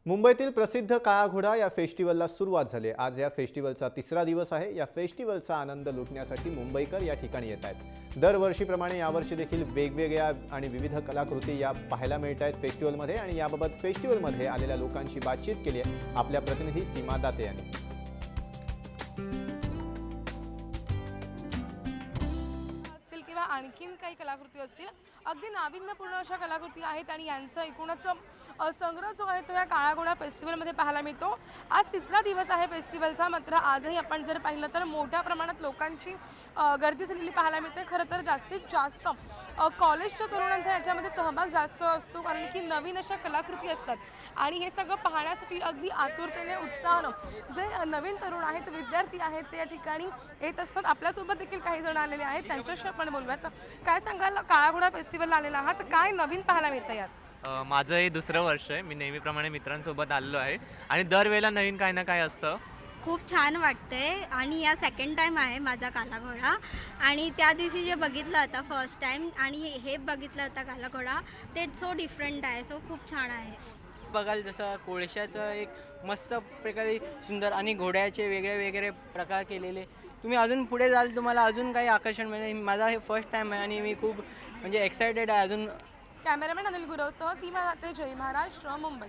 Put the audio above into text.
मुंबईतील प्रसिद्ध काळा घोडा या फेस्टिवलला सुरुवात झाली. आज या फेस्टिवलचा तिसरा दिवस आहे. या फेस्टिवलचा आनंद लुटण्यासाठी मुंबईकर या ठिकाणी येत आहेत. दरवर्षीप्रमाणे यावर्षी देखील वेगवेगळ्या आणि विविध कलाकृती या पाहायला मिळत आहेत फेस्टिवलमध्ये. आणि याबाबत फेस्टिवलमध्ये आलेल्या लोकांशी बातचीत केली आहे आपल्या प्रतिनिधी सीमा दाते यांनी. किंवा आणखीन काही कलाकृती असतील, अगदी नाविन्यपूर्ण अशा कलाकृती आहेत आणि यांचा एकूणच संग्रह जो आहे तो या काळा घोडा फेस्टिवलमध्ये पाहायला मिळतो. आज तिसरा दिवस आहे फेस्टिवलचा, मात्र आजही आपण जर पाहिलं तर मोठ्या प्रमाणात लोकांची गर्दी झालेली पाहायला मिळते. खरं तर जास्तीत जास्त कॉलेजच्या तरुणांचा याच्यामध्ये सहभाग जास्त असतो, कारण की नवीन अशा कलाकृती असतात आणि हे सगळं पाहण्यासाठी अगदी आतुरतेने उत्साहानं जे नवीन तरुण आहेत, विद्यार्थी आहेत, ते या ठिकाणी येत असतात. आपल्यासोबत देखील काही जण आलेले आहेत, त्यांच्याशी आपण बोलूयात. काय सांगाल, काळा घोडा फेस्टिवलला आलेला आहात, काय नवीन पाहायला मिळतं यात? माझं हे दुसरं वर्ष आहे. मी नेहमीप्रमाणे मित्रांसोबत आलेलो आहे आणि दरवेळेला नवीन काही ना काय असतं. खूप छान वाटतंय आणि या सेकंड टाईम आहे माझा काला घोडा. आणि त्या दिवशी जे बघितलं होतं फर्स्ट टाईम आणि हे बघितलं होतं काला घोडा, ते सो डिफरंट आहे, सो खूप छान आहे. बघाल जसं कोळशाचं एक मस्त प्रकारे सुंदर आणि घोड्याचे वेगळे वेगळे प्रकार केलेले. तुम्ही अजून पुढे जाल, तुम्हाला अजून काही आकर्षण मिळेल. माझा हे फर्स्ट टाईम आहे आणि मी खूप एक्सायटेड आहे अजून. कॅमेरामॅन अनिल गुरवसह सीमा दाते, जय महाराष्ट्र, मुंबई.